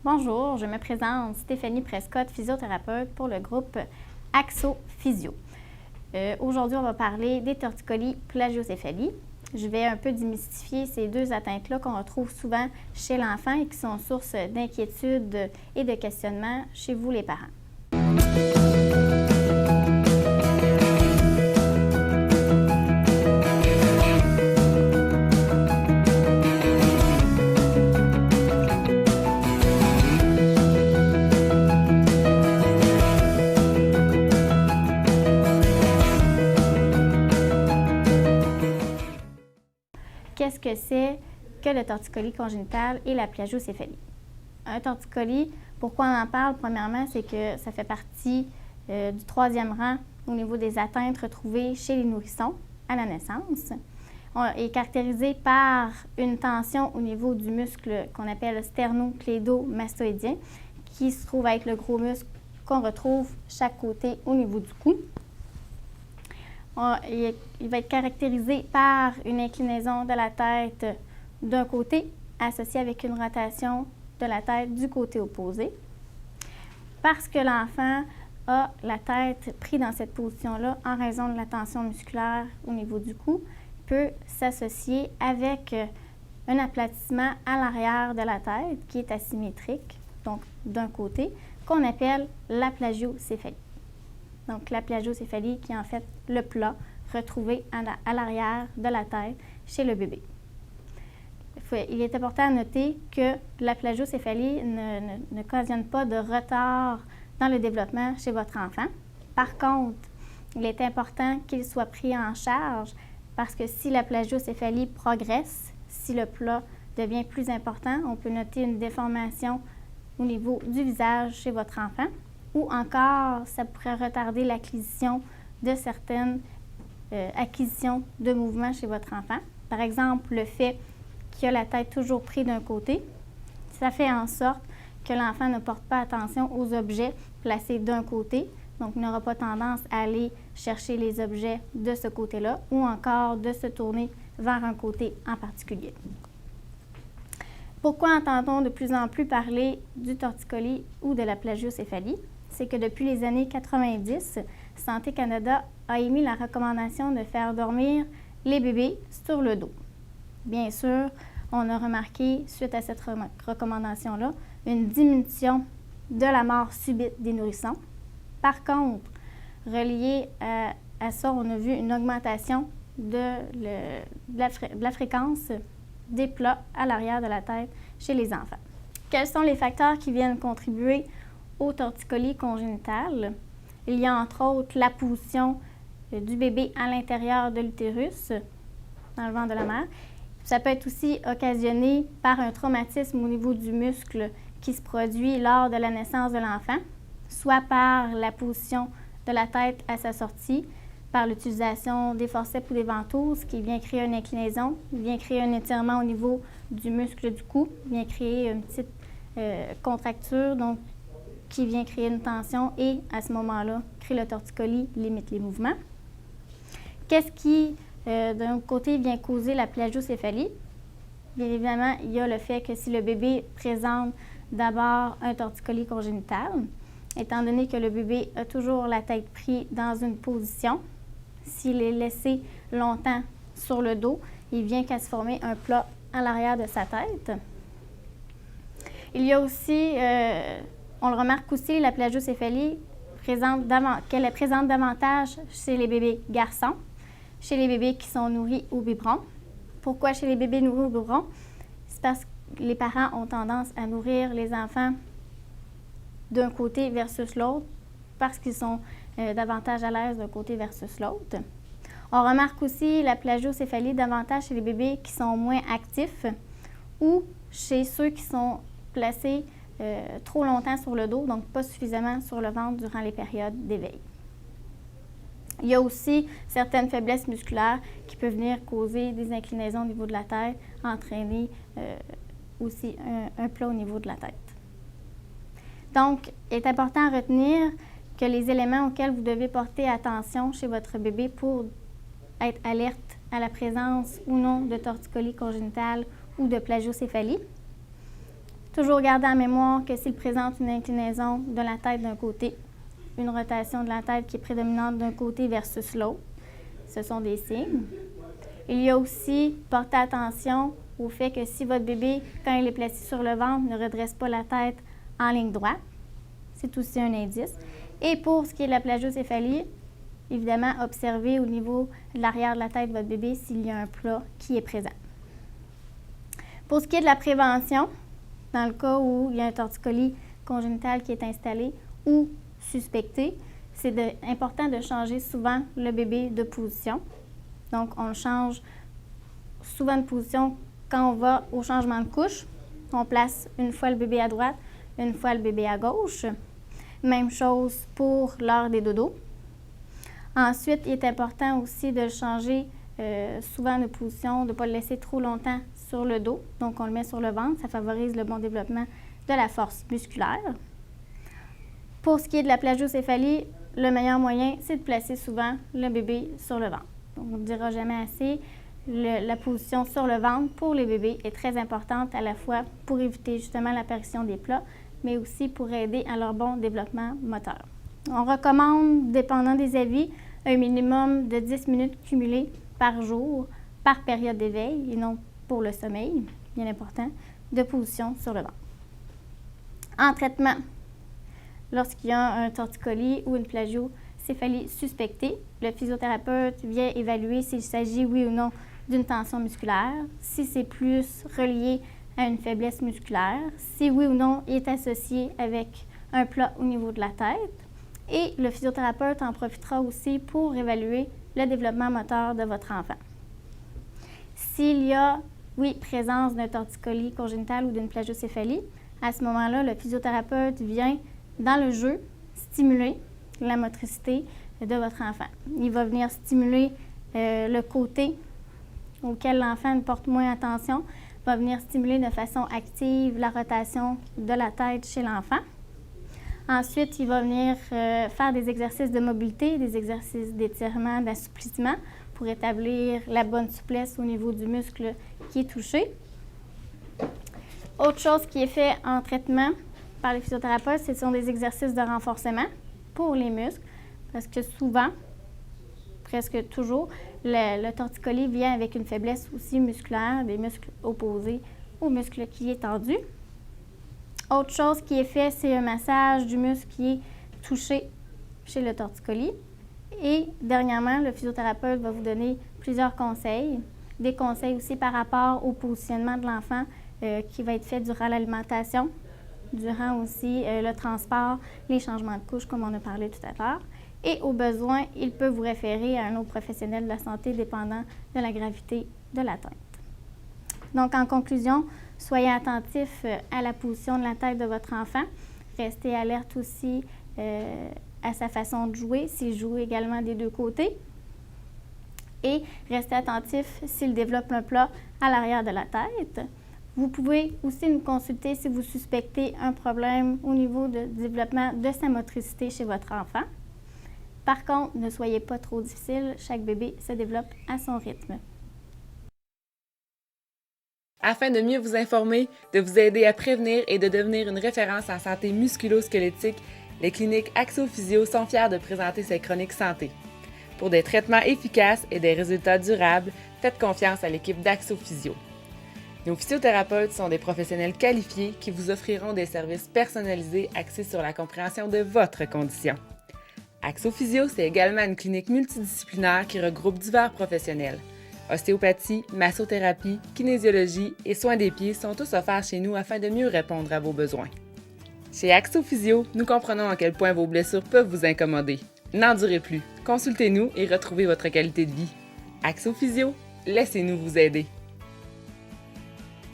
Bonjour, je me présente Stéphanie Prescott, physiothérapeute pour le groupe Axo Physio. Aujourd'hui, on va parler des torticolis plagiocéphalies. Je vais un peu démystifier ces deux atteintes-là qu'on retrouve souvent chez l'enfant et qui sont source d'inquiétude et de questionnement chez vous les parents. Qu'est-ce que c'est que le torticolis congénital et la plagiocéphalie? Un torticolis, pourquoi on en parle? Premièrement, c'est que ça fait partie du troisième rang au niveau des atteintes retrouvées chez les nourrissons à la naissance. On est caractérisé par une tension au niveau du muscle qu'on appelle sternoclédo-mastoïdien, qui se trouve être le gros muscle qu'on retrouve chaque côté au niveau du cou. Il va être caractérisé par une inclinaison de la tête d'un côté, associée avec une rotation de la tête du côté opposé. Parce que l'enfant a la tête prise dans cette position-là en raison de la tension musculaire au niveau du cou, peut s'associer avec un aplatissement à l'arrière de la tête qui est asymétrique, donc d'un côté, qu'on appelle la plagiocéphalie. Donc, la plagiocéphalie qui est en fait le plat retrouvé à l'arrière de la tête chez le bébé. Il est important à noter que la plagiocéphalie ne cautionne pas de retard dans le développement chez votre enfant. Par contre, il est important qu'il soit pris en charge parce que si la plagiocéphalie progresse, si le plat devient plus important, on peut noter une déformation au niveau du visage chez votre enfant. Ou encore, ça pourrait retarder l'acquisition de certaines acquisitions de mouvements chez votre enfant. Par exemple, le fait qu'il a la tête toujours prise d'un côté, ça fait en sorte que l'enfant ne porte pas attention aux objets placés d'un côté, donc il n'aura pas tendance à aller chercher les objets de ce côté-là ou encore de se tourner vers un côté en particulier. Pourquoi entend-on de plus en plus parler du torticolis ou de la plagiocéphalie? C'est que depuis les années 90, Santé Canada a émis la recommandation de faire dormir les bébés sur le dos. Bien sûr, on a remarqué, suite à cette recommandation-là, une diminution de la mort subite des nourrissons. Par contre, relié à ça, on a vu une augmentation de la fréquence des plats à l'arrière de la tête chez les enfants. Quels sont les facteurs qui viennent contribuer au torticolis congénital? Il y a entre autres la position du bébé à l'intérieur de l'utérus, dans le ventre de la mère. Ça peut être aussi occasionné par un traumatisme au niveau du muscle qui se produit lors de la naissance de l'enfant, soit par la position de la tête à sa sortie, par l'utilisation des forceps ou des ventouses qui vient créer une inclinaison, vient créer un étirement au niveau du muscle du cou, vient créer une petite contracture, donc qui vient créer une tension et, à ce moment-là, crée le torticolis, limite les mouvements. Qu'est-ce qui, d'un autre côté, vient causer la plagiocéphalie? Bien évidemment, il y a le fait que si le bébé présente d'abord un torticolis congénital, étant donné que le bébé a toujours la tête prise dans une position, s'il est laissé longtemps sur le dos, il vient qu'à se former un plat à l'arrière de sa tête. Il y a aussi, on le remarque aussi, la plagiocéphalie qu'elle est présente davantage chez les bébés garçons, chez les bébés qui sont nourris au biberon. Pourquoi chez les bébés nourris au biberon? C'est parce que les parents ont tendance à nourrir les enfants d'un côté versus l'autre, parce qu'ils sont davantage à l'aise d'un côté versus l'autre. On remarque aussi la plagiocéphalie davantage chez les bébés qui sont moins actifs ou chez ceux qui sont placés trop longtemps sur le dos, donc pas suffisamment sur le ventre durant les périodes d'éveil. Il y a aussi certaines faiblesses musculaires qui peuvent venir causer des inclinaisons au niveau de la tête, entraîner aussi un plat au niveau de la tête. Donc, il est important à retenir que les éléments auxquels vous devez porter attention chez votre bébé pour être alerte à la présence ou non de torticolis congénital ou de plagiocéphalie. Toujours garder en mémoire que s'il présente une inclinaison de la tête d'un côté, une rotation de la tête qui est prédominante d'un côté versus l'autre, ce sont des signes. Il y a aussi porter attention au fait que si votre bébé, quand il est placé sur le ventre, ne redresse pas la tête en ligne droite, c'est aussi un indice. Et pour ce qui est de la plagiocéphalie, évidemment, observez au niveau de l'arrière de la tête de votre bébé s'il y a un plat qui est présent. Pour ce qui est de la prévention, dans le cas où il y a un torticolis congénital qui est installé ou suspecté, c'est important de changer souvent le bébé de position. Donc, on change souvent de position quand on va au changement de couche. On place une fois le bébé à droite, une fois le bébé à gauche. Même chose pour l'heure des dodos. Ensuite, il est important aussi de le changer souvent de position, de ne pas le laisser trop longtemps sur le dos. Donc, on le met sur le ventre. Ça favorise le bon développement de la force musculaire. Pour ce qui est de la plagiocéphalie, le meilleur moyen, c'est de placer souvent le bébé sur le ventre. Donc, on ne dira jamais assez, la position sur le ventre pour les bébés est très importante à la fois pour éviter justement l'apparition des plats, mais aussi pour aider à leur bon développement moteur. On recommande, dépendant des avis, un minimum de 10 minutes cumulées par jour, par période d'éveil, et non pour le sommeil, bien important, de position sur le ventre. En traitement, lorsqu'il y a un torticolis ou une plagiocéphalie suspectée, le physiothérapeute vient évaluer s'il s'agit, oui ou non, d'une tension musculaire, si c'est plus relié à une faiblesse musculaire, si oui ou non il est associé avec un plat au niveau de la tête. Et le physiothérapeute en profitera aussi pour évaluer le développement moteur de votre enfant. S'il y a, oui, présence d'un torticolis congénital ou d'une plagiocéphalie, à ce moment-là, le physiothérapeute vient, dans le jeu, stimuler la motricité de votre enfant. Il va venir stimuler le côté auquel l'enfant ne porte moins attention, va venir stimuler de façon active la rotation de la tête chez l'enfant. Ensuite, il va venir faire des exercices de mobilité, des exercices d'étirement, d'assouplissement pour établir la bonne souplesse au niveau du muscle qui est touché. Autre chose qui est fait en traitement par les physiothérapeutes, ce sont des exercices de renforcement pour les muscles, parce que souvent, presque toujours, le torticolis vient avec une faiblesse aussi musculaire, des muscles opposés au muscle qui est tendu. Autre chose qui est fait, c'est un massage du muscle qui est touché chez le torticolis. Et dernièrement, le physiothérapeute va vous donner plusieurs conseils, des conseils aussi par rapport au positionnement de l'enfant qui va être fait durant l'alimentation, durant aussi le transport, les changements de couche, comme on a parlé tout à l'heure. Et au besoin, il peut vous référer à un autre professionnel de la santé dépendant de la gravité de l'atteinte. Donc, en conclusion, soyez attentifs à la position de la tête de votre enfant. Restez alerte aussi à sa façon de jouer, s'il joue également des deux côtés. Et restez attentif s'il développe un plat à l'arrière de la tête. Vous pouvez aussi nous consulter si vous suspectez un problème au niveau de développement de sa motricité chez votre enfant. Par contre, ne soyez pas trop difficile, chaque bébé se développe à son rythme. Afin de mieux vous informer, de vous aider à prévenir et de devenir une référence en santé musculo-squelettique, les cliniques AxoPhysio sont fiers de présenter ces chroniques santé. Pour des traitements efficaces et des résultats durables, faites confiance à l'équipe d'AxoPhysio. Nos physiothérapeutes sont des professionnels qualifiés qui vous offriront des services personnalisés axés sur la compréhension de votre condition. AxoPhysio, c'est également une clinique multidisciplinaire qui regroupe divers professionnels. Ostéopathie, massothérapie, kinésiologie et soins des pieds sont tous offerts chez nous afin de mieux répondre à vos besoins. Chez AxoPhysio, nous comprenons à quel point vos blessures peuvent vous incommoder. N'endurez plus, consultez-nous et retrouvez votre qualité de vie. AxoPhysio, laissez-nous vous aider.